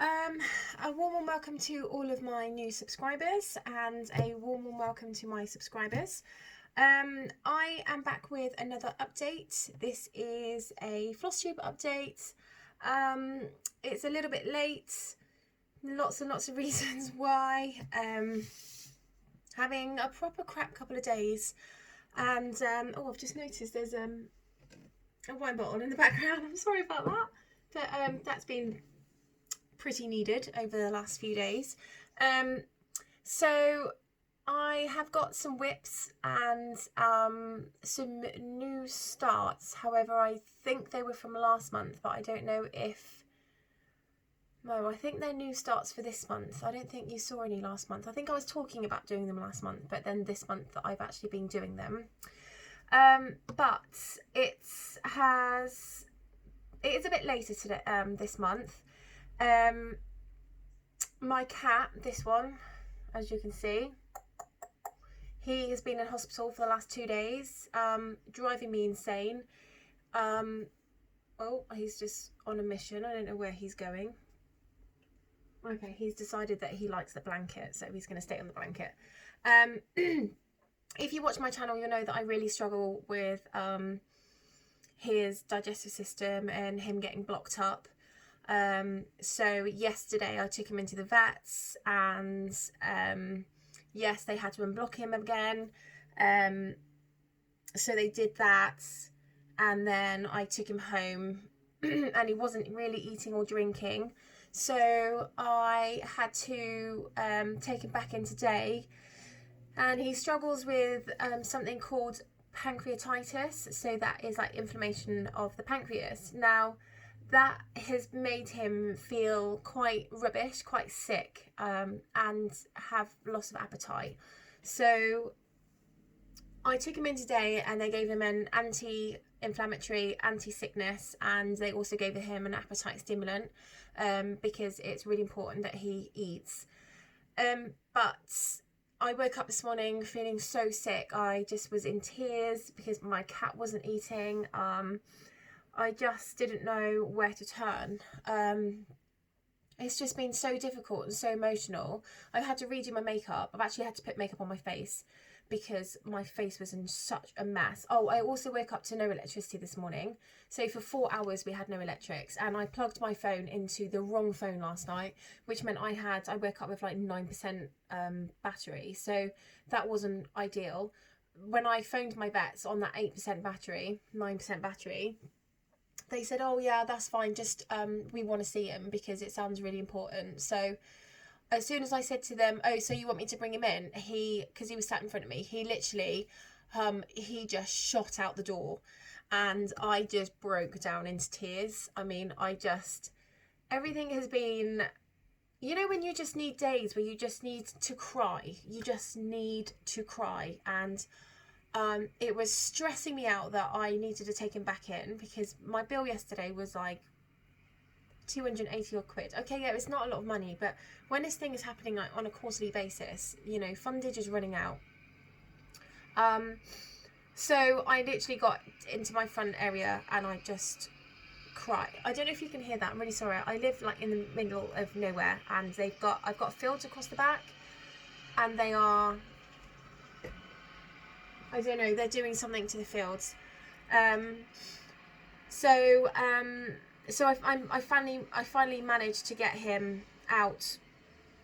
A warm welcome to all of my new subscribers and a warm welcome to my subscribers. I am back with another update. This is a floss tube update. It's a little bit late. Lots and lots of reasons why. Having a proper crap couple of days. And, I've just noticed there's a wine bottle in the background. I'm sorry about that. But that's been pretty needed over the last few days. So I have got some whips and some new starts. However, I think they were from last month, but I don't know if... No, I think they're new starts for this month. I don't think you saw any last month. I think I was talking about doing them last month, but then this month I've actually been doing them. But it is a bit later today, this month. My cat, this one, as you can see, he has been in hospital for the last 2 days, driving me insane. Oh, he's just on a mission. I don't know where he's going. Okay, he's decided that he likes the blanket, so he's going to stay on the blanket. If you watch my channel, you'll know that I really struggle with his digestive system and him getting blocked up. So yesterday I took him into the vets, and yes, they had to unblock him again. So they did that, and then I took him home and he wasn't really eating or drinking. So I had to take him back in today, and he struggles with something called pancreatitis. So that is like inflammation of the pancreas. Now, that has made him feel quite rubbish, quite sick, and have loss of appetite. So I took him in today, and they gave him an anti-inflammatory, anti-sickness, and they also gave him an appetite stimulant, because it's really important that he eats. But I woke up this morning feeling so sick. I just was in tears because my cat wasn't eating. I just didn't know where to turn. It's just been so difficult and so emotional. I've had to redo my makeup. I've actually had to put makeup on my face because my face was in such a mess. Oh, I also woke up to no electricity this morning. So for 4 hours we had no electrics, and I plugged my phone into the wrong phone last night, which meant I woke up with like 9% battery. So that wasn't ideal. When I phoned my vets on that 9% battery, they said, oh yeah, that's fine, just we want to see him because it sounds really important. So as soon as I said to them, oh, so you want me to bring him in, because he was sat in front of me, he literally he just shot out the door, and I just broke down into tears. I mean, everything has been, you know, when you just need days where you just need to cry, and it was stressing me out that I needed to take him back in, because my bill yesterday was like 280 odd quid. Okay, yeah, it's not a lot of money, but when this thing is happening like on a quarterly basis, you know, fundage is running out. So I literally got into my front area and I just cried. I don't know if you can hear that. I'm really sorry. I live like in the middle of nowhere, and I've got fields across the back, and they are, I don't know, they're doing something to the fields. So I finally managed to get him out.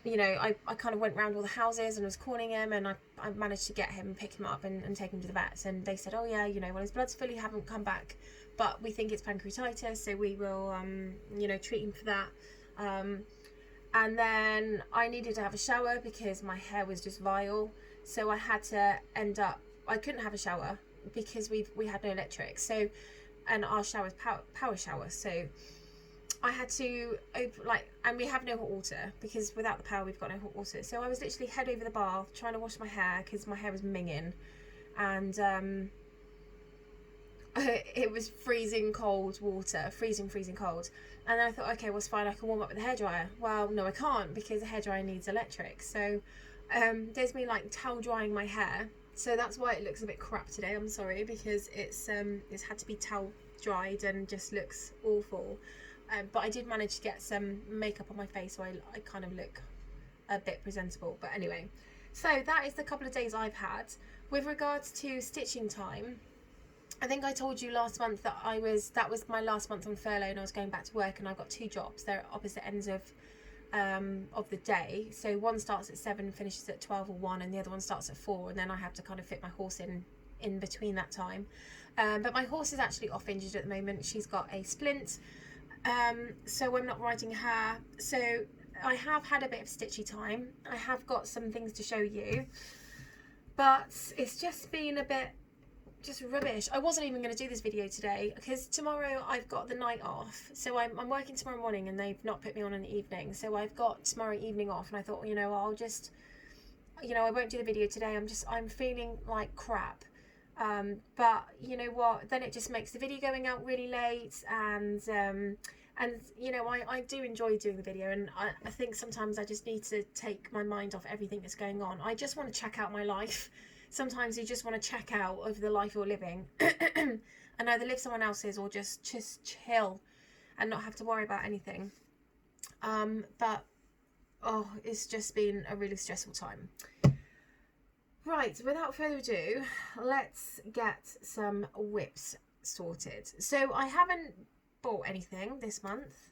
You know, I kind of went around all the houses and was calling him, and I managed to get him, pick him up and take him to the vets. And they said, oh yeah, you know, well, his blood's fully haven't come back, but we think it's pancreatitis, so we will, you know, treat him for that. And then I needed to have a shower because my hair was just vile. So I had to I couldn't have a shower because we had no electric. So, and our shower is power shower. So I had to and we have no hot water because without the power we've got no hot water. So I was literally head over the bath trying to wash my hair because my hair was minging, and it was freezing cold water, freezing cold. And then I thought, okay, well, it's fine, I can warm up with a hairdryer. Well, no, I can't because a hairdryer needs electric. So there's me like towel drying my hair. So that's why it looks a bit crap today. I'm sorry, because it's had to be towel dried and just looks awful. but I did manage to get some makeup on my face, so I kind of look a bit presentable. But anyway, so that is the couple of days I've had. With regards to stitching time, I think I told you last month that that was my last month on furlough, and I was going back to work, and I've got 2 jobs. They're at opposite ends of the day. So one starts at 7, finishes at 12 or 1, and the other one starts at 4, and then I have to kind of fit my horse in between that time. But my horse is actually off injured at the moment. She's got a splint, so I'm not riding her. So I have had a bit of stitchy time. I have got some things to show you, but it's just been a bit just rubbish. I wasn't even going to do this video today because tomorrow I've got the night off. So I'm working tomorrow morning, and they've not put me on in the evening. So I've got tomorrow evening off, and I thought, I'll just, I won't do the video today. I'm feeling like crap. But you know what? Then it just makes the video going out really late, and I do enjoy doing the video, and I think sometimes I just need to take my mind off everything that's going on. I just want to check out my life. Sometimes you just want to check out of the life you're living and either live someone else's or just chill and not have to worry about anything. But it's just been a really stressful time. Right, without further ado, let's get some whips sorted. So I haven't bought anything this month.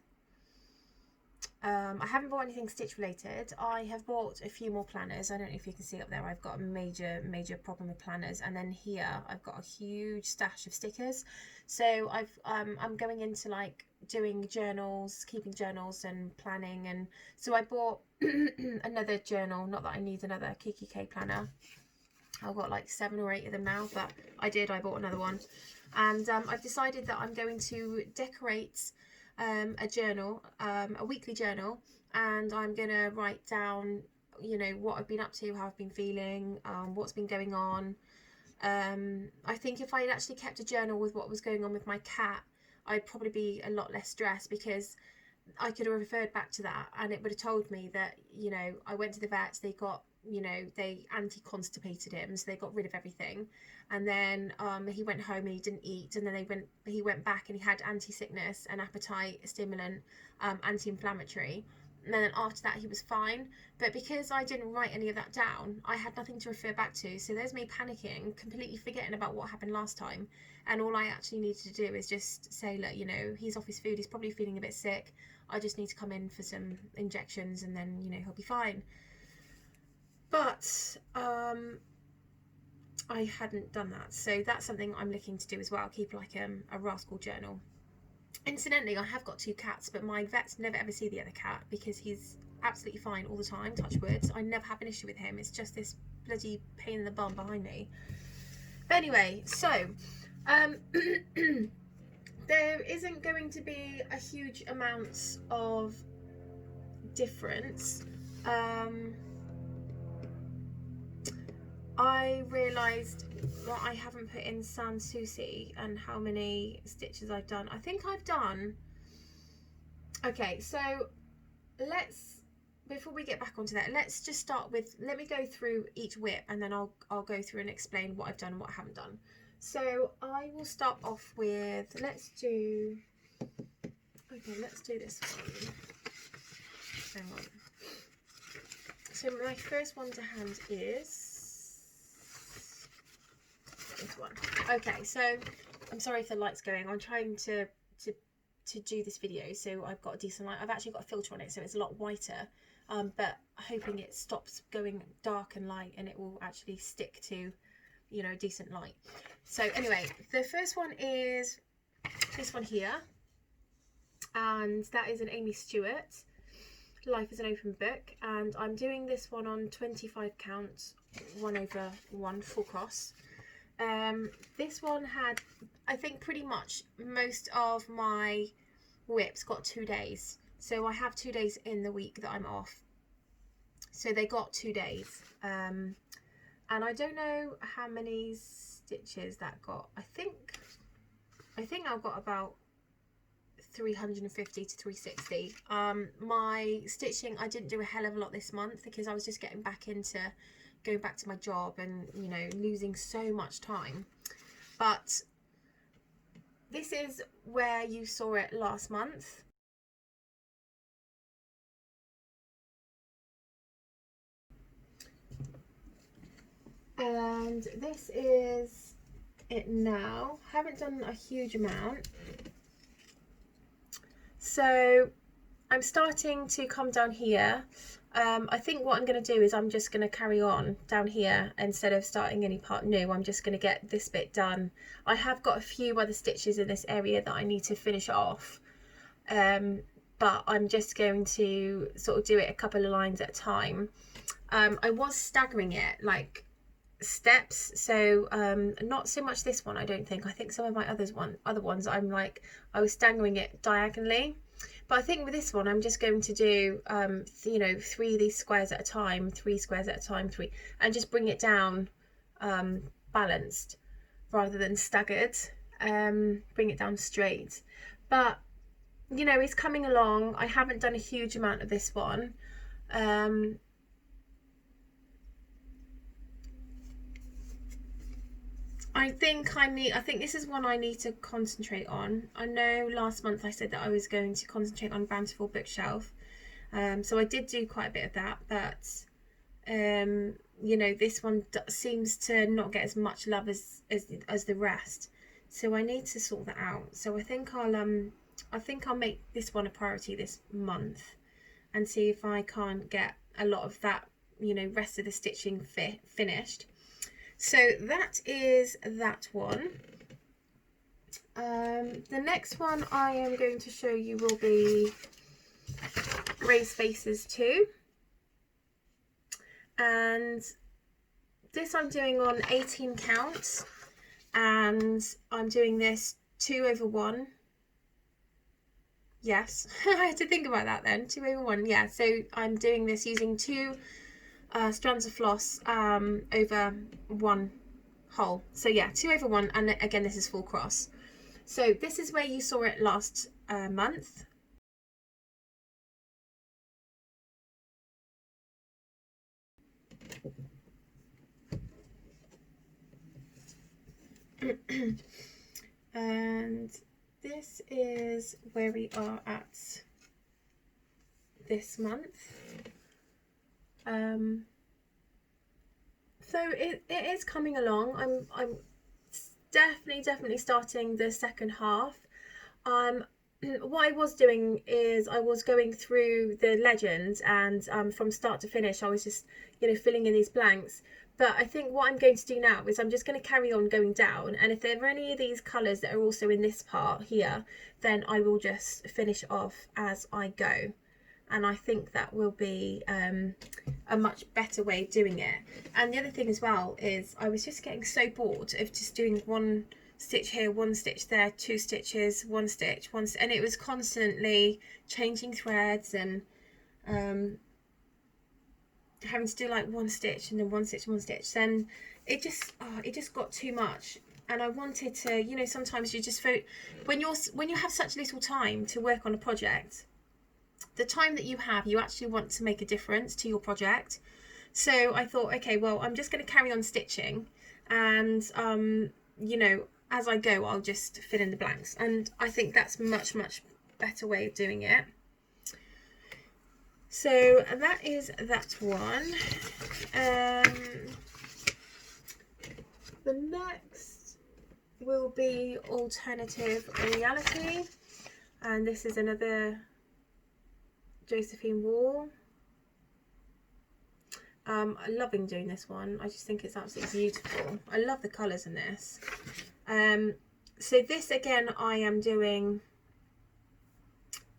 I haven't bought anything stitch related. I have bought a few more planners. I don't know if you can see up there, I've got a major problem with planners, and then here I've got a huge stash of stickers. So I'm going into like doing journals, keeping journals and planning, and so I bought another journal. Not that I need another Kiki K planner. I've got like 7 or 8 of them now, but I bought another one, and I've decided that I'm going to decorate a journal, a weekly journal, and I'm gonna write down what I've been up to, how I've been feeling, what's been going on. I think if I had actually kept a journal with what was going on with my cat, I'd probably be a lot less stressed, because I could have referred back to that and it would have told me that I went to the vet, they got they anti-constipated him, so they got rid of everything, and then he went home and he didn't eat, and then he went back and he had anti-sickness and appetite stimulant, anti-inflammatory, and then after that he was fine. But because I didn't write any of that down, I had nothing to refer back to, so there's me panicking, completely forgetting about what happened last time, and all I actually needed to do is just say, look, he's off his food, he's probably feeling a bit sick, I just need to come in for some injections, and then he'll be fine. But I hadn't done that, so that's something I'm looking to do as well, keep like a rascal journal. Incidentally, I have got 2 cats, but my vets never ever see the other cat because he's absolutely fine all the time, touch wood. I never have an issue with him, it's just this bloody pain in the bum behind me. But anyway, so there isn't going to be a huge amount of difference. I realised that I haven't put in Soucis and how many stitches I've done. I think I've done... Okay, so before we get back onto that, let's just start with, let me go through each whip, and then I'll go through and explain what I've done and what I haven't done. So I will start off with, let's do this one. Hang on. So my first one to hand is this one. Okay, so I'm sorry if the light's going. I'm trying to do this video, so I've got a decent light. I've actually got a filter on it, so it's a lot whiter, but hoping it stops going dark and light, and it will actually stick to decent light. So anyway, the first one is this one here, and that is an Amy Stewart, Life is an Open Book, and I'm doing this one on 25 count 1/1 full cross. This one had, I think, pretty much most of my whips got 2 days, so I have 2 days in the week that I'm off, so they got 2 days, and I don't know how many stitches that got. I think I've got about 350 to 360. My stitching, I didn't do a hell of a lot this month because I was just getting back into going back to my job and losing so much time. But this is where you saw it last month. And this is it now. Haven't done a huge amount. So I'm starting to come down here. I think what I'm going to do is I'm just going to carry on down here instead of starting any part new. I'm just going to get this bit done. I have got a few other stitches in this area that I need to finish off, but I'm just going to sort of do it a couple of lines at a time. I was staggering it like steps, so not so much this one, I don't think. I think some of my other ones I was staggering it diagonally. But I think with this one, I'm just going to do, you know, 3 of these squares at a time, 3 squares at a time, 3, and just bring it down balanced rather than staggered. Bring it down straight. But, you know, it's coming along. I haven't done a huge amount of this one. I think this is one I need to concentrate on. I know last month I said that I was going to concentrate on Bountiful bookshelf, so I did do quite a bit of that, but you know, this one seems to not get as much love as the rest, so I need to sort that out. So I think I'll make this one a priority this month and see if I can't get a lot of that, you know, rest of the stitching finished. So that is that one. The next one I am going to show you will be Gray's Faces 2. And this I'm doing on 18 counts. And I'm doing this 2/1. Yes, I had to think about that then. 2/1, yeah. So I'm doing this using 2 strands of floss over 1 hole. So yeah, 2/1, and again this is full cross. So this is where you saw it last month. And this is where we are at this month. So it is coming along. I'm definitely starting the second half. What I was doing is I was going through the legends, and from start to finish I was just, you know, filling in these blanks. But I think what I'm going to do now is I'm just going to carry on going down, and if there are any of these colours that are also in this part here, then I will just finish off as I go. And I think that will be a much better way of doing it. And the other thing as well is I was just getting so bored of just doing 1 stitch here, 1 stitch there, 2 stitches, 1 stitch, and it was constantly changing threads and having to do like 1 stitch and then 1 stitch and 1 stitch. Then it just got too much. And I wanted to, you know, sometimes you just when you have such little time to work on a project, the time that you have, you actually want to make a difference to your project. So I thought, okay, well, I'm just going to carry on stitching, and you know, as I go I'll just fill in the blanks, and I think that's much better way of doing it. So that is that one. The next will be Alternative Reality, and this is another Josephine Wall. I'm loving doing this one. I just think it's absolutely beautiful. I love the colours in this. So this again I am doing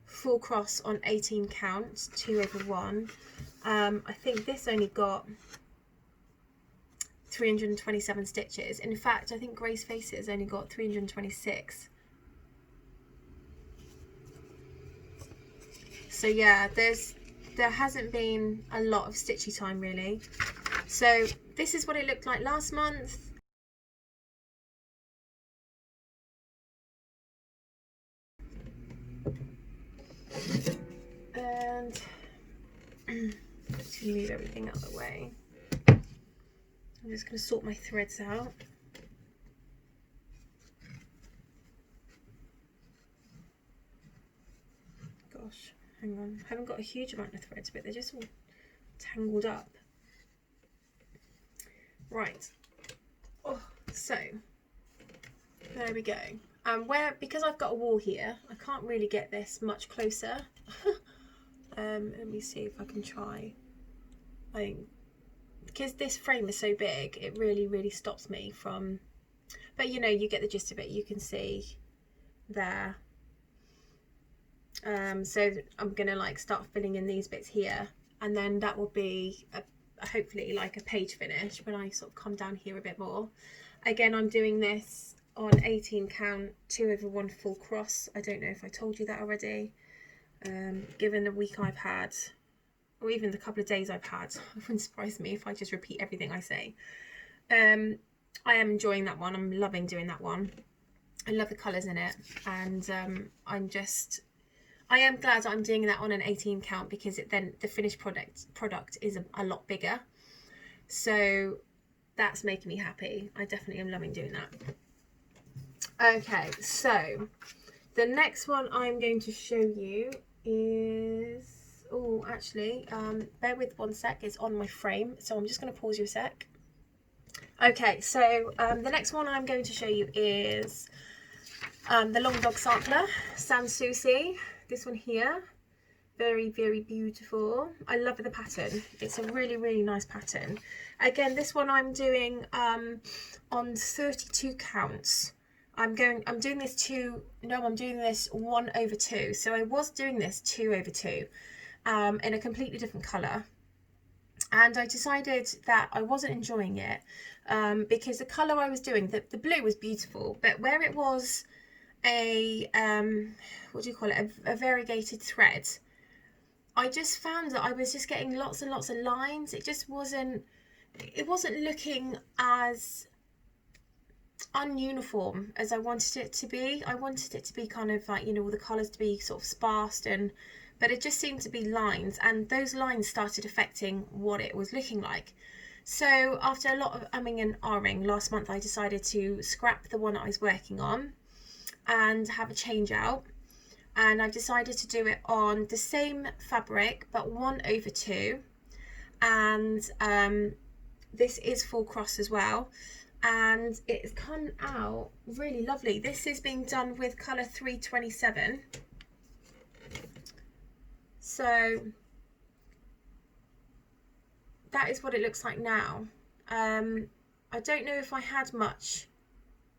full cross on 18 counts, 2/1. I think this only got 327 stitches. In fact, I think Gray's Faces only got 326. So yeah, there hasn't been a lot of stitchy time really. So this is what it looked like last month. And to move everything out of the way, I'm just going to sort my threads out. Gosh, hang on, I haven't got a huge amount of threads, but they're just all tangled up. Right. Oh, so there we go. Because I've got a wall here, I can't really get this much closer. Let me see if I can try. I think because this frame is so big, it really stops me from. But you know, you get the gist of it. You can see there. So I'm gonna like start filling in these bits here, and then that will be hopefully like a page finish when I sort of come down here a bit more. Again, I'm doing this on 18 count 2/1 full cross. I don't know if I told you that already. Given the week I've had, or even the couple of days I've had, it wouldn't surprise me if I just repeat everything I say. I am enjoying that one. I'm loving doing that one. I love the colours in it, and I am glad I'm doing that on an 18 count, because then the finished product is a lot bigger. So that's making me happy. I definitely am loving doing that. Okay, so the next one I'm going to show you is, oh, actually, bear with 1 sec, it's on my frame, so I'm just going to pause you a sec. Okay, so the next one I'm going to show you is the Long Dog Sampler, Sans Souci. This one here, very beautiful. I love the pattern. It's a really nice pattern. Again, this one I'm doing on 32 counts. I'm doing this 1/2. So I was doing this 2/2 in a completely different colour, and I decided that I wasn't enjoying it because the colour I was doing, the blue was beautiful, but where it was a what do you call it, a variegated thread, I just found that I was just getting lots and lots of lines. It wasn't looking as ununiform as I wanted it to be. I wanted it to be kind of like, you know, all the colours to be sort of sparse, but it just seemed to be lines, and those lines started affecting what it was looking like. So after a lot of umming and ahhing, last month I decided to scrap the one that I was working on and have a change out, and I've decided to do it on the same fabric but 1/2, and this is full cross as well, and it's come out really lovely. This is being done with colour 327. So that is what it looks like now. I don't know if I had much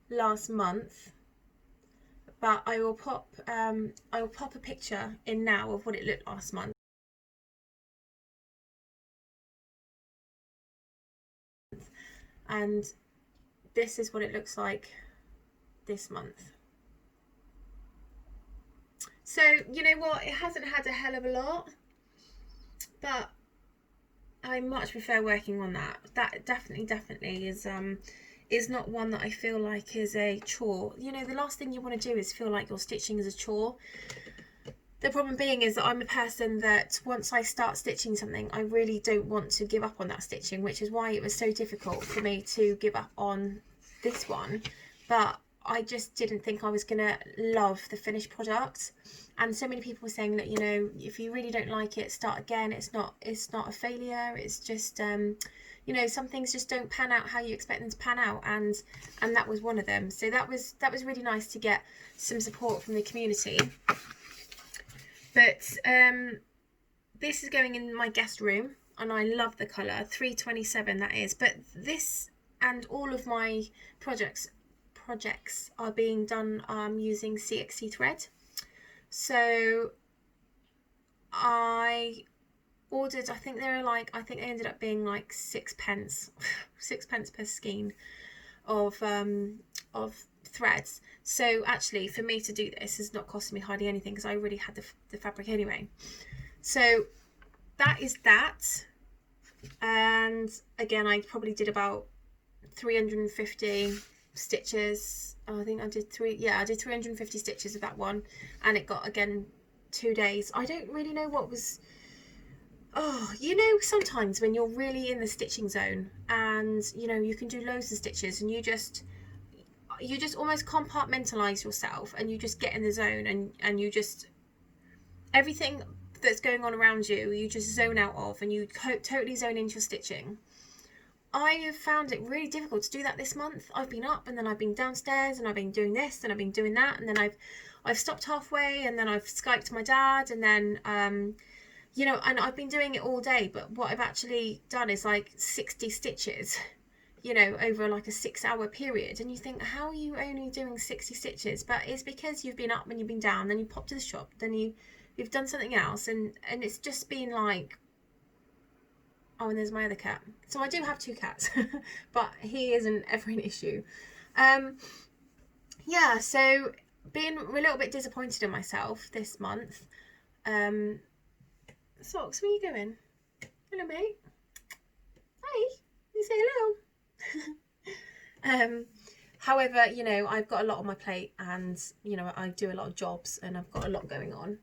last month, but I will pop a picture in now of what it looked last month. And this is what it looks like this month. So you know what, it hasn't had a hell of a lot, but I much prefer working on that. That definitely is not one that I feel like is a chore. You know, the last thing you want to do is feel like your stitching is a chore. The problem being is that I'm a person that once I start stitching something, I really don't want to give up on that stitching, which is why it was so difficult for me to give up on this one. But I just didn't think I was gonna love the finished product, and so many people were saying that, you know, if you really don't like it, start again. It's not a failure. It's just you know, some things just don't pan out how you expect them to pan out, and that was one of them. So that was really nice to get some support from the community. But this is going in my guest room, and I love the colour 327 that is. But this and all of my projects are being done using CXC thread. So I ordered, I think they ended up being like 6p per skein of threads. So actually for me to do this has not cost me hardly anything, because I already had the fabric anyway. So that is that. And again, I probably did about 350 stitches. I think I did 350 stitches of that one, and it got, again, 2 days. I don't really know what was, oh, you know, sometimes when you're really in the stitching zone and, you know, you can do loads of stitches, and you just almost compartmentalize yourself, and you just get in the zone, and you just, everything that's going on around you, you just zone out of, and you totally zone into your stitching. I have found it really difficult to do that this month. I've been up and then I've been downstairs and I've been doing this and I've been doing that, and then I've stopped halfway and then I've Skyped my dad, and then you know, and I've been doing it all day, but what I've actually done is like 60 stitches, you know, over like a 6-hour period. And you think, how are you only doing 60 stitches? But it's because you've been up and you've been down, then you pop to the shop, then you've done something else, and it's just been like, oh, and there's my other cat. So I do have 2 cats, but he isn't ever an issue. Yeah, so being a little bit disappointed in myself this month. Socks, where are you going? Hello, mate. Hi. You say hello. However, you know, I've got a lot on my plate, and you know, I do a lot of jobs and I've got a lot going on.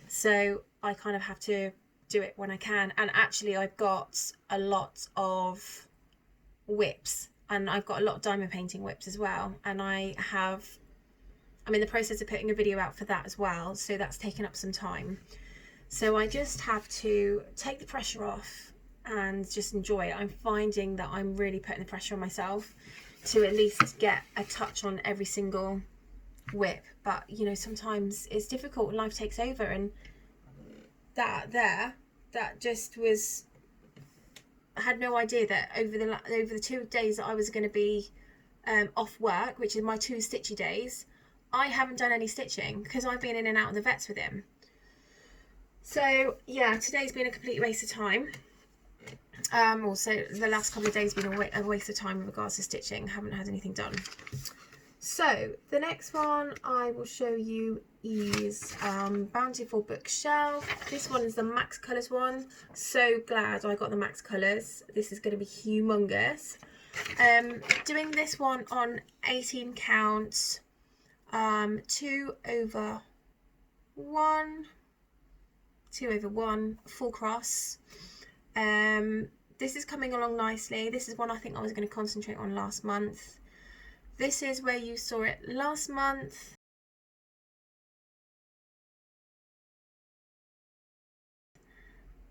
So I kind of have to do it when I can. And actually, I've got a lot of whips, and I've got a lot of diamond painting whips as well. And I'm in the process of putting a video out for that as well. So that's taken up some time. So I just have to take the pressure off and just enjoy it. I'm finding that I'm really putting the pressure on myself to at least get a touch on every single whip. But, you know, sometimes it's difficult and life takes over. And that just was, I had no idea that over the 2 days that I was going to be off work, which is my 2 stitchy days, I haven't done any stitching because I've been in and out of the vets with him. So yeah, today's been a complete waste of time. Also the last couple of days been a waste of time with regards to stitching. Haven't had anything done. So the next one I will show you is Bountiful bookshelf. This one is the Max Colours one. So glad I got the Max Colours. This is going to be humongous. Doing this one on 18 count, 2/1, 2/1 full cross. This is coming along nicely. This is one I think I was going to concentrate on last month. This is where you saw it last month.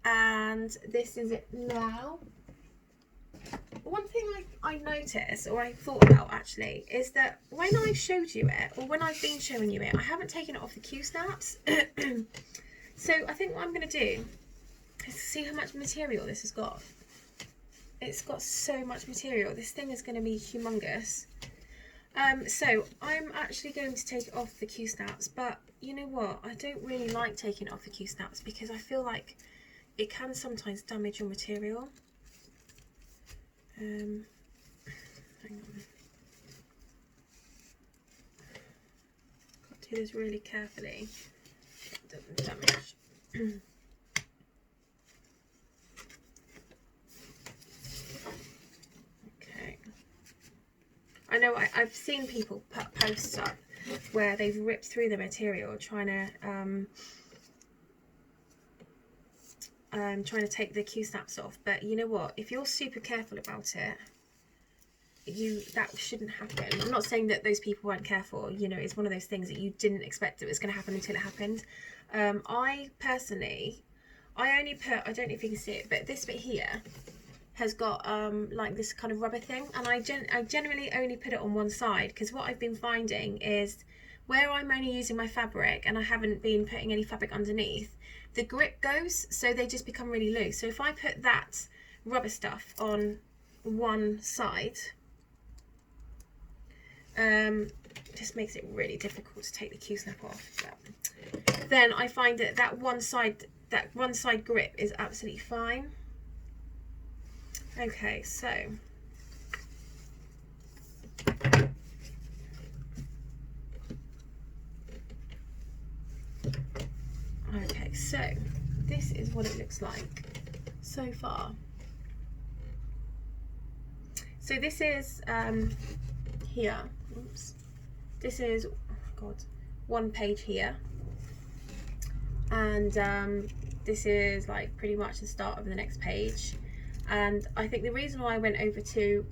And this is it now. One thing I noticed, or I thought about actually, is that when I showed you it, or when I've been showing you it, I haven't taken it off the Q-snaps. So I think what I'm going to do is see how much material this has got. It's got so much material. This thing is going to be humongous. So I'm actually going to take it off the Q-snaps, but you know what? I don't really like taking it off the Q-snaps because I feel like it can sometimes damage your material. Hang on. Got to do this really carefully. It doesn't damage. Okay. I know I've seen people put posts up where they've ripped through the material trying to take the Q-snaps off, but you know what, if you're super careful about it, that shouldn't happen. I'm not saying that those people weren't careful, you know, it's one of those things that you didn't expect it was going to happen until it happened. I personally, I only put, I don't know if you can see it, but this bit here has got like this kind of rubber thing, and I generally only put it on one side, because what I've been finding is where I'm only using my fabric and I haven't been putting any fabric underneath, the grip goes, so they just become really loose. So if I put that rubber stuff on one side, just makes it really difficult to take the Q-snap off. But then I find that one side grip is absolutely fine. Okay, so this is what it looks like so far. So this is here. Oops. This is, oh my God, one page here, and this is like pretty much the start of the next page. And I think the reason why I went over to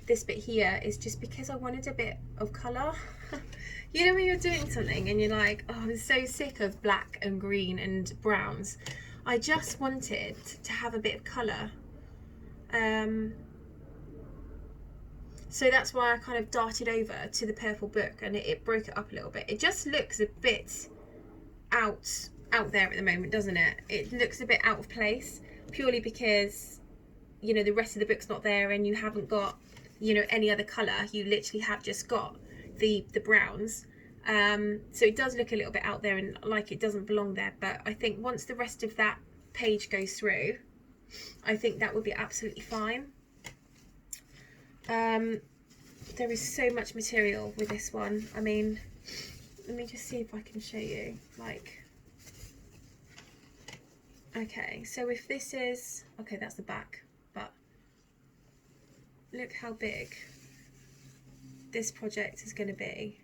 this bit here is just because I wanted a bit of colour. You know when you're doing something and you're like, oh, I'm so sick of black and green and browns. I just wanted to have a bit of colour. So that's why I kind of darted over to the purple book, and it broke it up a little bit. It just looks a bit out there at the moment, doesn't it? It looks a bit out of place, purely because, you know, the rest of the book's not there, and you haven't got, you know, any other colour. You literally have just got the browns. So it does look a little bit out there and like it doesn't belong there. But I think once the rest of that page goes through, I think that would be absolutely fine. There is so much material with this one. I mean, let me just see if I can show you, like, okay, so if this is, okay, that's the back, but look how big this project is going to be.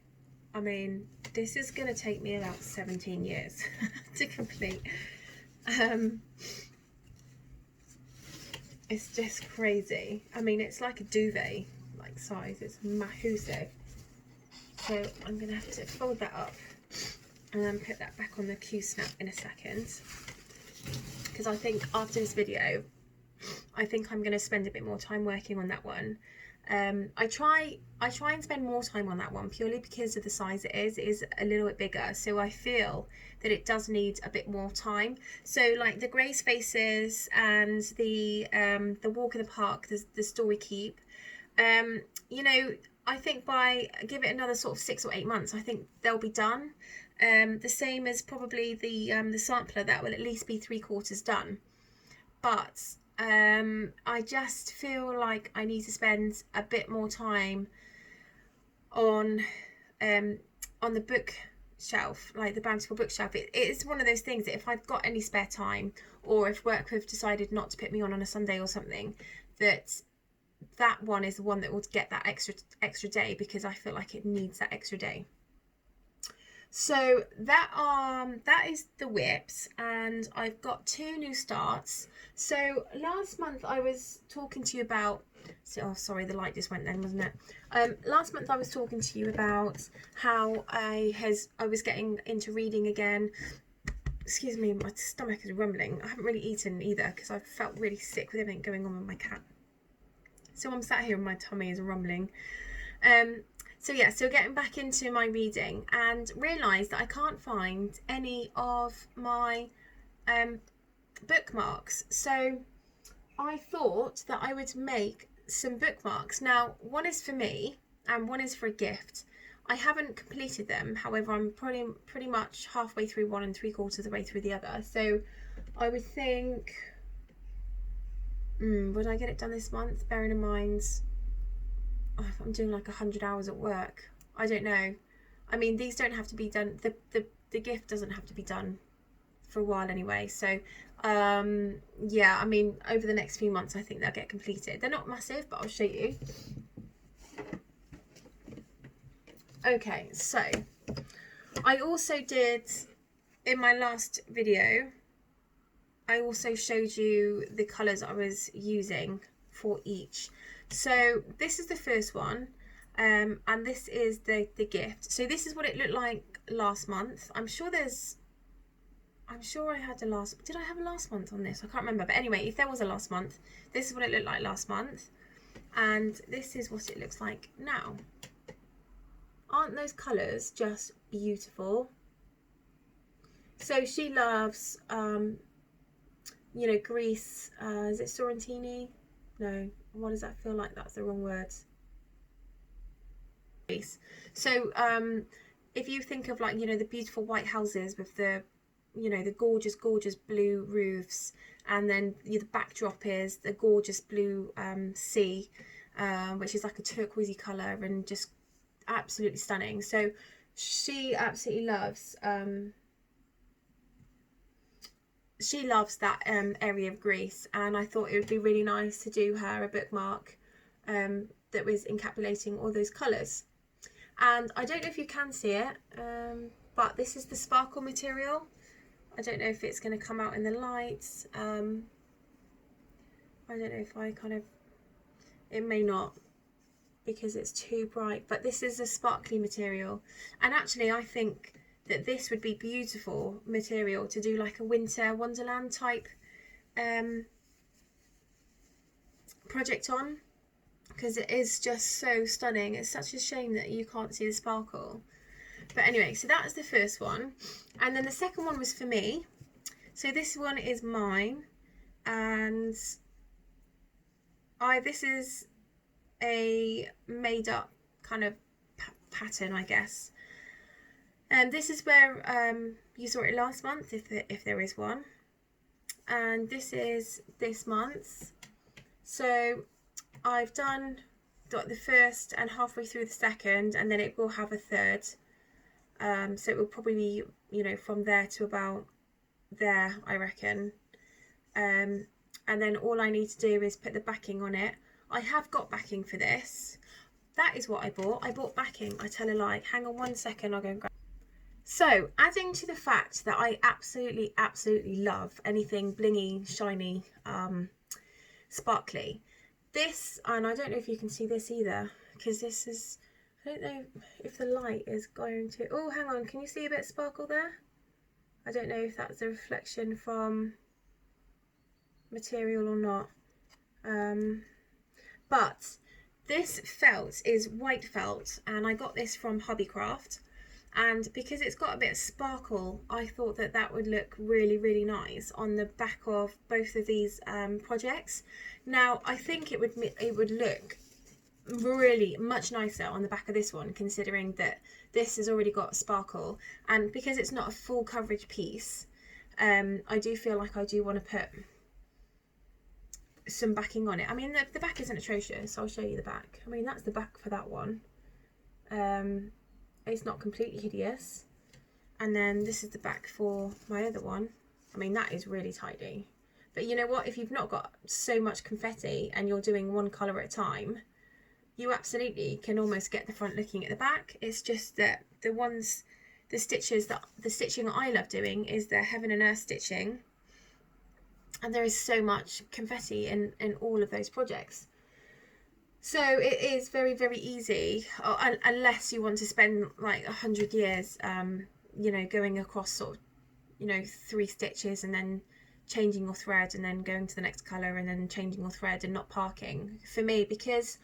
I mean, this is going to take me about 17 years to complete. It's just crazy. I mean, it's like a duvet like size. It's massive. So I'm going to have to fold that up and then put that back on the Q-snap in a second, because I think after this video I think I'm going to spend a bit more time working on that one. I try and spend more time on that one purely because of the size it is a little bit bigger, so I feel that it does need a bit more time. So like the grey spaces and the walk in the park, the Storykeep, you know, I think give it another sort of 6 or 8 months, I think they'll be done. The same as probably the sampler, that will at least be 3/4 done. But I just feel like I need to spend a bit more time on the bookshelf, like the Bountiful bookshelf. It is one of those things that if I've got any spare time, or if work have decided not to put me on a Sunday or something, that one is the one that will get that extra day, because I feel like it needs that extra day. So that is the whips, and I've got 2 new starts. So last month I was talking to you about, oh sorry, the light just went then, wasn't it? Last month I was talking to you about how I was getting into reading again. Excuse me, my stomach is rumbling. I haven't really eaten either because I felt really sick with everything going on with my cat. So I'm sat here and my tummy is rumbling. So yeah, so getting back into my reading, and realised that I can't find any of my bookmarks. So I thought that I would make some bookmarks. Now, one is for me and one is for a gift. I haven't completed them, however I'm pretty much halfway through one and 3/4 of the way through the other. So I would think, would I get it done this month, bearing in mind I'm doing like 100 hours at work? I don't know. I mean, these don't have to be done, the gift doesn't have to be done for a while anyway, so yeah, I mean, over the next few months I think they'll get completed. They're not massive, but I'll show you. Okay, so I also did, in my last video, I also showed you the colours I was using for each. So this is the first one, and this is the gift. So this is what it looked like last month. I'm sure I had did I have a last month on this? I can't remember, but anyway, if there was a last month, this is what it looked like last month, and this is what it looks like now. Aren't those colours just beautiful? So she loves, you know, Greece. Is it Sorrentini? No, what does that feel like? That's the wrong word. So if you think of, like, you know, the beautiful white houses with the, you know, the gorgeous blue roofs, and then the backdrop is the gorgeous blue sea, which is like a turquoisey colour and just absolutely stunning. So she absolutely loves that area of Greece, and I thought it would be really nice to do her a bookmark that was encapsulating all those colours. And I don't know if you can see it, but this is the sparkle material. I don't know if it's going to come out in the lights. I don't know if it may not, because it's too bright, but this is a sparkly material, and actually I think that this would be beautiful material to do like a winter wonderland type project on, because it is just so stunning. It's such a shame that you can't see the sparkle. But anyway, so that's the first one. And then the second one was for me. So this one is mine, and this is a made up kind of pattern, I guess. And this is where you saw it last month, if there is one. And this is this month's. So I've done the first and halfway through the second, and then it will have a third. So it will probably be, you know, from there to about there, I reckon. And then all I need to do is put the backing on it. I have got backing for this. That is what I bought. I bought backing. I tell a lie. Hang on 1 second, I'll go and grab. So, adding to the fact that I absolutely love anything blingy, shiny, sparkly. This, and I don't know if you can see this either, because this is, I don't know if the light is going to, oh, hang on, can you see a bit of sparkle there? I don't know if that's a reflection from material or not. But this felt is white felt, and I got this from Hobbycraft. And because it's got a bit of sparkle, I thought that that would look really nice on the back of both of these projects. Now, I think it would look really much nicer on the back of this one, considering that this has already got sparkle, and because it's not a full coverage piece, I do feel like I do want to put some backing on it. I mean, the back isn't atrocious. I'll show you the back. I mean, that's the back for that one. It's not completely hideous. And then this is the back for my other one. I mean, that is really tidy. But you know what? If you've not got so much confetti and you're doing one colour at a time, you absolutely can almost get the front looking at the back. It's just that the stitching that I love doing is the Heaven and Earth stitching. And there is so much confetti in all of those projects. So it is very easy, unless you want to spend like 100 years, you know, going across sort of, you know, 3 stitches and then changing your thread and then going to the next colour and then changing your thread and not parking. For me, because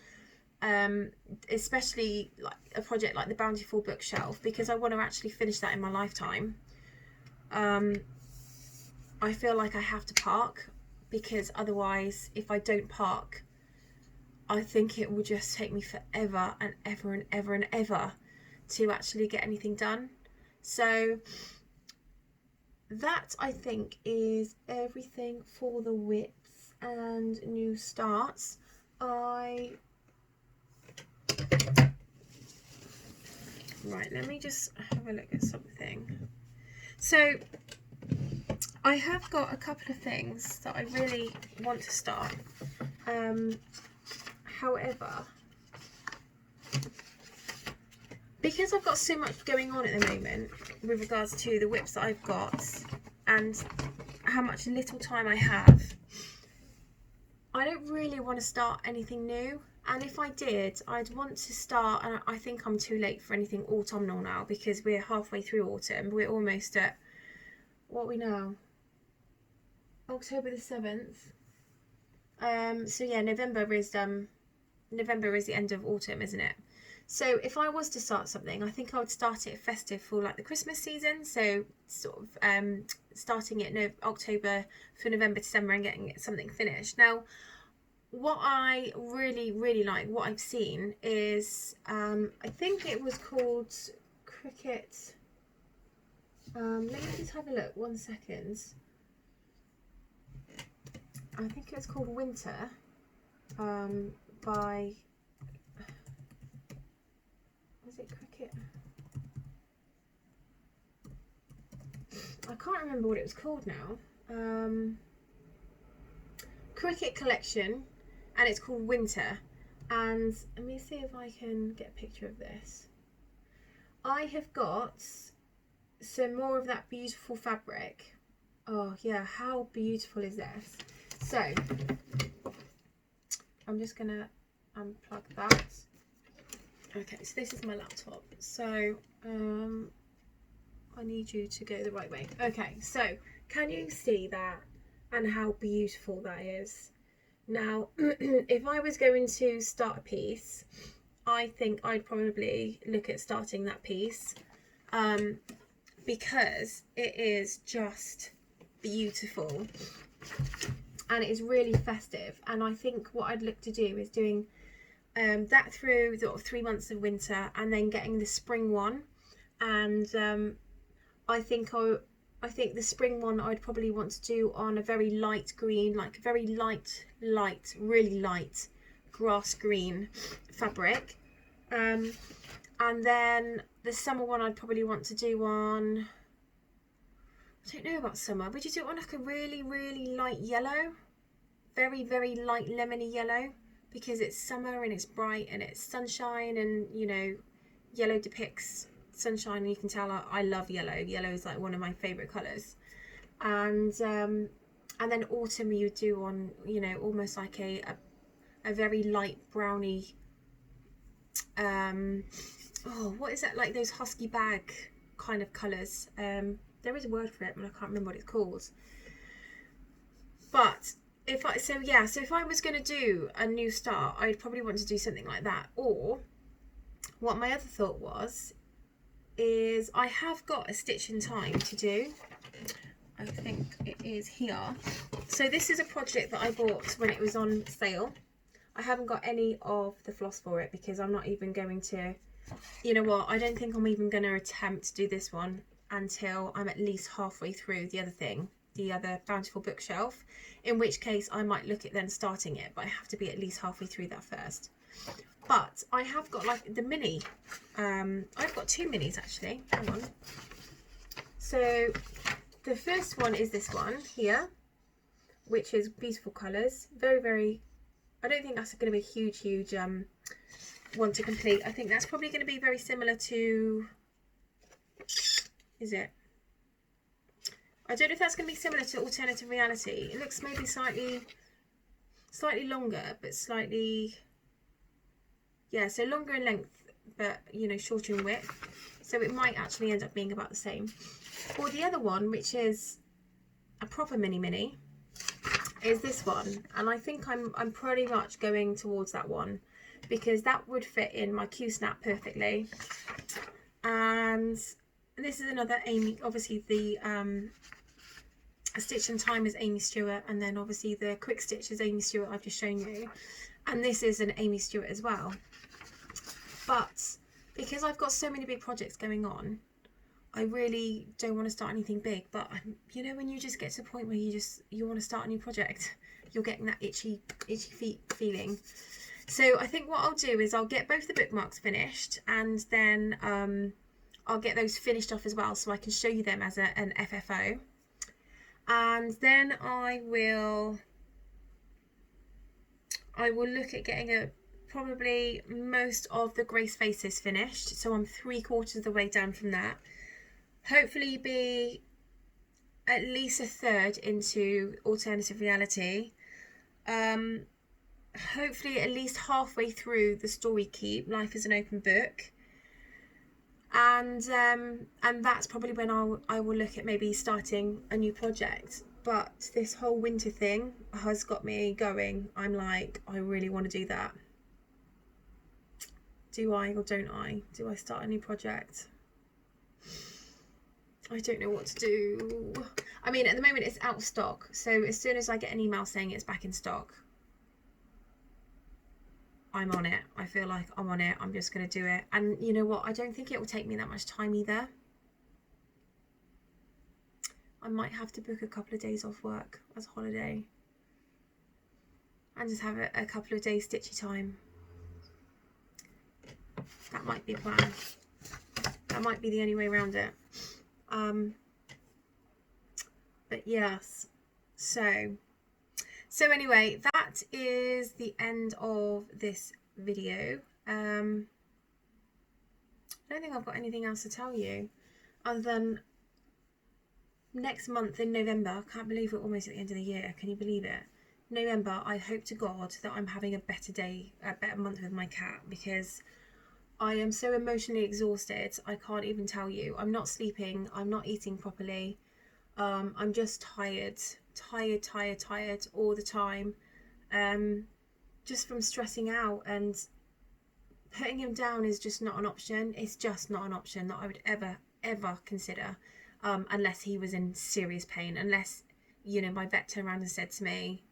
especially like a project like the Bountiful bookshelf, because I want to actually finish that in my lifetime, I feel like I have to park, because otherwise if I don't park, I think it will just take me forever and ever to actually get anything done. So that, I think, is everything for the whips and new starts. Right, let me just have a look at something. So I have got a couple of things that I really want to start. However, because I've got so much going on at the moment with regards to the whips that I've got and how much little time I have, I don't really want to start anything new. And if I did, I'd want to start, and I think I'm too late for anything autumnal now, because we're halfway through autumn. We're almost at, what are we now? October the 7th. So yeah, November is the end of autumn, isn't it? So if I was to start something, I think I would start it festive for like the Christmas season. So sort of starting it October for November, December, and getting something finished. Now, what I really like, what I've seen is, I think it was called Cricket. Let me just have a look, 1 second. I think it's called Winter, by, was it Cricket? I can't remember what it was called now. Cricket Collection, and it's called Winter. And let me see if I can get a picture of this. I have got some more of that beautiful fabric. Oh yeah, how beautiful is this? So I'm just gonna unplug that. Okay, so this is my laptop. So I need you to go the right way. Okay, so can you see that and how beautiful that is? Now, if I was going to start a piece, I think I'd probably look at starting that piece, because it is just beautiful and it is really festive. And I think what I'd look to do is doing that through sort of 3 months of winter, and then getting the spring one. And I think the spring one I'd probably want to do on a very light green, like a very light, really light grass green fabric. And then the summer one I'd probably want to do on, I don't know about summer, would you do it on like a really, really light yellow? Very, very light lemony yellow, because it's summer and it's bright and it's sunshine, and you know, yellow depicts sunshine, and you can tell I love yellow. Yellow is like one of my favourite colours. And then autumn you do on, you know, almost like a very light browny, what is that, like those husky bag kind of colours. There is a word for it, but I can't remember what it's called. But if I was going to do a new start, I'd probably want to do something like that. Or what my other thought was, is I have got a stitch in time to do. I think it is here. So this is a project that I bought when it was on sale. I haven't got any of the floss for it because I'm not even going to, you know what, I don't think I'm even going to attempt to do this one until I'm at least halfway through the other thing, the other Bountiful bookshelf, in which case I might look at then starting it, but I have to be at least halfway through that first. But I have got like the mini, I've got 2 minis actually, hang on. So the first one is this one here, which is beautiful colours, very, very, I don't think that's going to be a huge one to complete. I think that's probably going to be very similar to, is it? I don't know if that's going to be similar to Alternative Reality. It looks maybe slightly longer, but slightly, yeah, so longer in length, but you know, shorter in width. So it might actually end up being about the same. Or the other one, which is a proper mini, is this one. And I think I'm pretty much going towards that one, because that would fit in my Q-snap perfectly. And this is another Amy, obviously the A Stitch in Time is Amy Stewart, and then obviously the Quick Stitch is Amy Stewart I've just shown you, and this is an Amy Stewart as well. But because I've got so many big projects going on, I really don't want to start anything big. But you know, when you just get to a point where you want to start a new project, you're getting that itchy feet feeling. So I think what I'll do is I'll get both the bookmarks finished, and then I'll get those finished off as well, so I can show you them as an FFO. And then I will look at getting probably most of the Grace faces finished. So I'm 3/4 of the way down from that. Hopefully be at least a third into Alternative Reality. Hopefully at least halfway through the Storykeep, Life is an Open Book. And that's probably when I will look at maybe starting a new project. But this whole winter thing has got me going. I'm like, I really want to do that. Do I or don't I? Do I start a new project? I don't know what to do. I mean, at the moment it's out of stock. So as soon as I get an email saying it's back in stock, I'm on it. I feel like I'm on it. I'm just going to do it. And you know what? I don't think it will take me that much time either. I might have to book a couple of days off work as a holiday and just have a couple of days stitchy time. That might be a plan. That might be the only way around it. But yes, so anyway, that is the end of this video. I don't think I've got anything else to tell you other than next month in November. I can't believe we're almost at the end of the year. Can you believe it? November, I hope to God that I'm having a better month with my cat, because I am so emotionally exhausted. I can't even tell you. I'm not sleeping. I'm not eating properly. I'm just tired all the time. just from stressing out, and putting him down is just not an option. It's just not an option that I would ever consider, unless he was in serious pain, unless, you know, my vet turned around and said to me,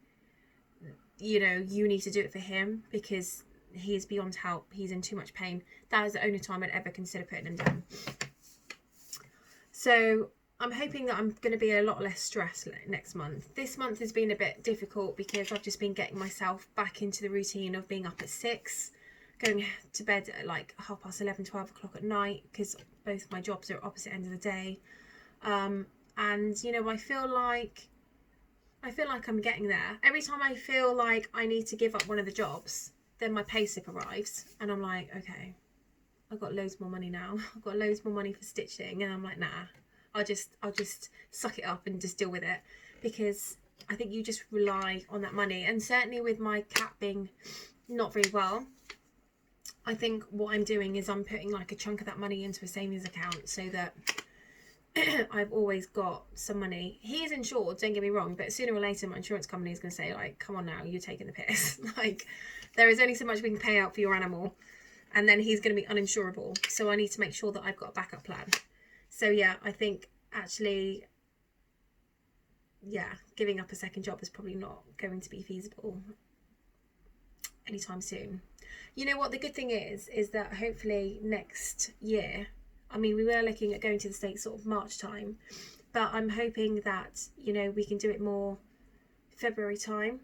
you know, you need to do it for him because he is beyond help. He's in too much pain. That is the only time I'd ever consider putting him down. So I'm hoping that I'm going to be a lot less stressed next month. This month has been a bit difficult because I've just been getting myself back into the routine of being up at 6, going to bed at like 11:30, 12 o'clock at night, because both my jobs are opposite ends of the day. And, you know, I feel like I'm getting there. Every time I feel like I need to give up one of the jobs, then my pay slip arrives and I'm like, okay, I've got loads more money now. I've got loads more money for stitching, and I'm like, nah, I'll just suck it up and just deal with it, because I think you just rely on that money. And certainly with my cat being not very well, I think what I'm doing is I'm putting like a chunk of that money into a savings account so that I've always got some money. He is insured, don't get me wrong, but sooner or later my insurance company is going to say, like, come on now, you're taking the piss. Like, there is only so much we can pay out for your animal, and then he's going to be uninsurable. So I need to make sure that I've got a backup plan. So yeah, I think actually, yeah, giving up a second job is probably not going to be feasible anytime soon. You know what, the good thing is that hopefully next year, I mean, we were looking at going to the States sort of March time, but I'm hoping that, you know, we can do it more February time.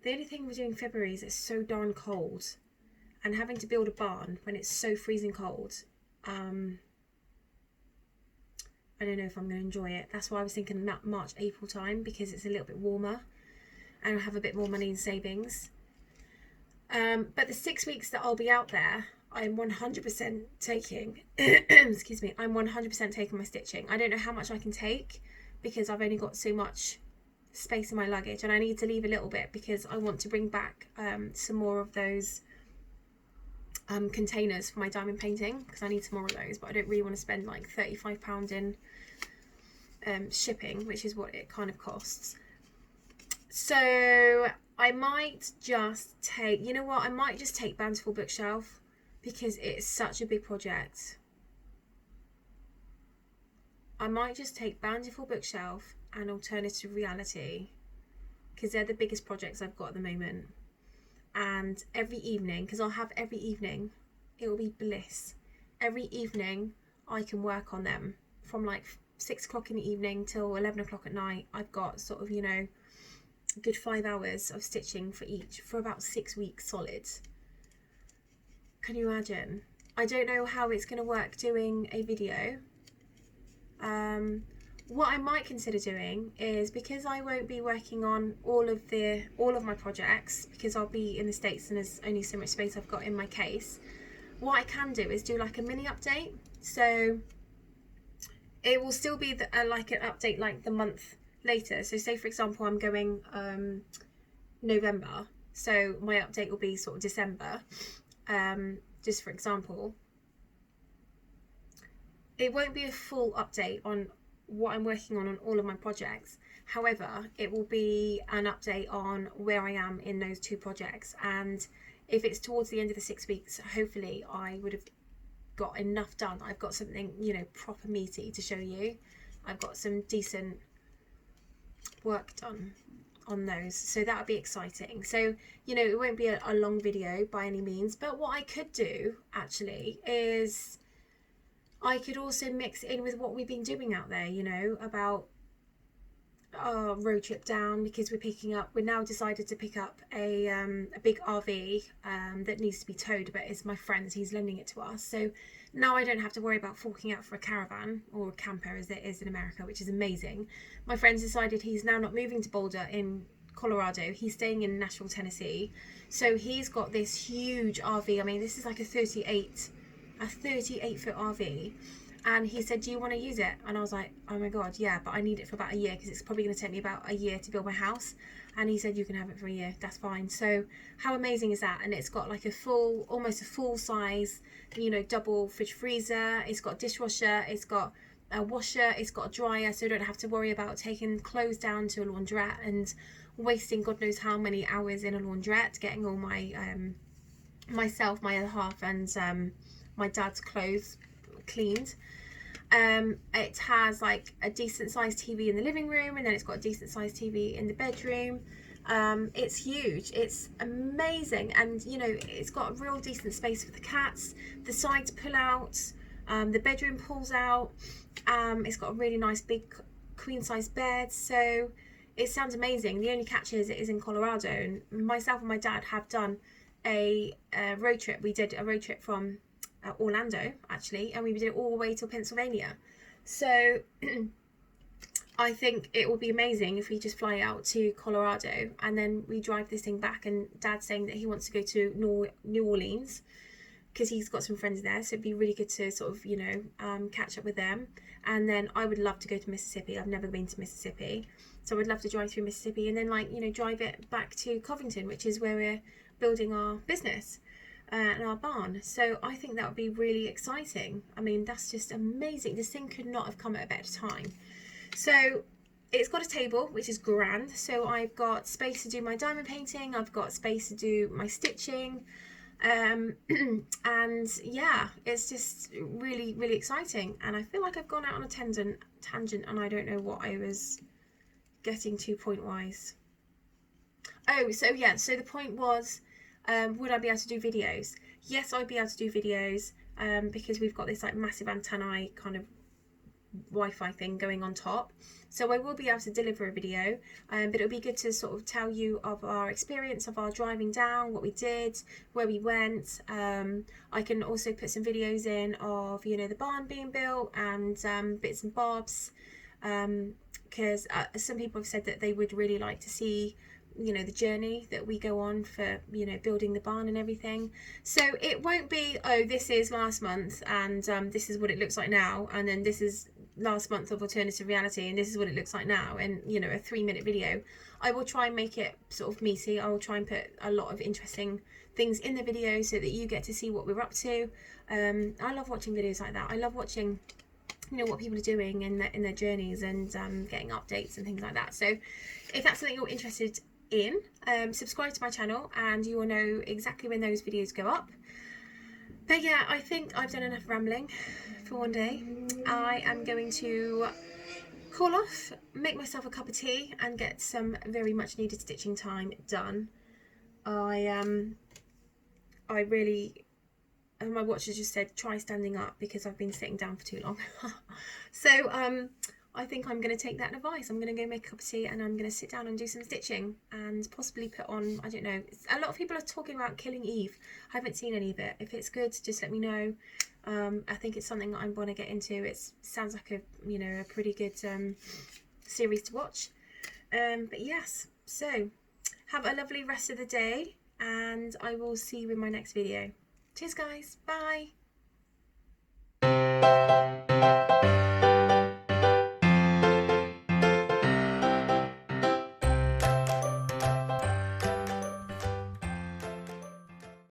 The only thing with doing February is it's so darn cold, and having to build a barn when it's so freezing cold, I don't know if I'm going to enjoy it. That's why I was thinking March, April time, because it's a little bit warmer and I'll have a bit more money in savings. But the 6 weeks that I'll be out there, I'm 100% taking, excuse me, I'm 100% taking my stitching. I don't know how much I can take because I've only got so much space in my luggage, and I need to leave a little bit because I want to bring back some more of those containers for my diamond painting, because I need some more of those, but I don't really want to spend like £35 in shipping, which is what it kind of costs. So I might just take, you know what, I might just take Bountiful bookshelf, because it's such a big project. I might just take Bountiful bookshelf and Alternative Reality, because they're the biggest projects I've got at the moment. And every evening, because I'll have every evening, it will be bliss. Every evening I can work on them from like 6 o'clock in the evening till 11 o'clock at night. I've got sort of, you know, a good 5 hours of stitching for each for about 6 weeks solid. Can you imagine? I don't know how it's going to work doing a video. What I might consider doing is, because I won't be working on all of my projects, because I'll be in the States and there's only so much space I've got in my case, what I can do is do like a mini update. So it will still be like an update like the month later. So say for example I'm going November, so my update will be sort of December, just for example. It won't be a full update on what I'm working on all of my projects. However, it will be an update on where I am in those 2 projects. And if it's towards the end of the 6 weeks, hopefully I would have got enough done. I've got something, you know, proper meaty to show you. I've got some decent work done on those, so that would be exciting. So, you know, it won't be a long video by any means, but what I could do actually is I could also mix in with what we've been doing out there, you know, about our road trip down, because we're now decided to pick up a big RV that needs to be towed, but it's my friend's, he's lending it to us. So now I don't have to worry about forking out for a caravan or a camper as it is in America, which is amazing. My friend's decided he's now not moving to Boulder in Colorado, he's staying in Nashville, Tennessee. So he's got this huge RV. I mean, this is like a 38-foot RV, and he said, do you want to use it? And I was like, oh my god, yeah, but I need it for about a year, because it's probably going to take me about a year to build my house. And he said, you can have it for a year, that's fine. So how amazing is that? And it's got like almost a full size, you know, double fridge freezer, it's got dishwasher, it's got a washer, it's got a dryer, so I don't have to worry about taking clothes down to a laundrette and wasting God knows how many hours in a laundrette getting all my myself, my other half, and my dad's clothes cleaned. It has like a decent sized TV in the living room, and then it's got a decent sized TV in the bedroom. It's huge, it's amazing, and you know, it's got a real decent space for the cats. The sides pull out, the bedroom pulls out. It's got a really nice big queen size bed, so it sounds amazing. The only catch is it is in Colorado, and myself and my dad have done a road trip. We did a road trip from Orlando actually, and we did it all the way to Pennsylvania. So I think it would be amazing if we just fly out to Colorado and then we drive this thing back. And Dad's saying that he wants to go to New Orleans because he's got some friends there, so it'd be really good to sort of, you know, catch up with them. And then I would love to go to Mississippi. I've never been to Mississippi, so I would love to drive through Mississippi and then, like, you know, drive it back to Covington, which is where we're building our business and our barn. So I think that would be really exciting. I mean, that's just amazing. This thing could not have come at a better time. So it's got a table, which is grand. So I've got space to do my diamond painting, I've got space to do my stitching, and yeah, it's just really, really exciting. And I feel like I've gone out on a tangent and I don't know what I was getting to point wise. Oh, so yeah, so the point was, would I be able to do videos? Yes, I'd be able to do videos, because we've got this like massive antennae kind of Wi-Fi thing going on top, so I will be able to deliver a video, but it'll be good to sort of tell you of our experience of our driving down, what we did, where we went. I can also put some videos in of, you know, the barn being built and bits and bobs, because some people have said that they would really like to see, you know, the journey that we go on for, you know, building the barn and everything. So it won't be, oh, this is last month and this is what it looks like now, and then this is last month of alternative reality and this is what it looks like now, and, you know, a 3-minute video. I will try and make it sort of meaty. I will try and put a lot of interesting things in the video so that you get to see what we're up to. I love watching videos like that. I love watching, you know, what people are doing in their journeys and getting updates and things like that. So if that's something you're interested in, subscribe to my channel and you will know exactly when those videos go up. But yeah, I think I've done enough rambling for one day. I am going to call off, make myself a cup of tea and get some very much needed stitching time done. I really, and my watch has just said try standing up because I've been sitting down for too long. So I think I'm going to take that advice. I'm going to go make a cup of tea and I'm going to sit down and do some stitching and possibly put on, I don't know, a lot of people are talking about Killing Eve. I haven't seen any of it. If it's good, just let me know. I think it's something that I want to get into. It sounds like a, you know, a pretty good series to watch. But yes, so have a lovely rest of the day and I will see you in my next video. Cheers guys, bye.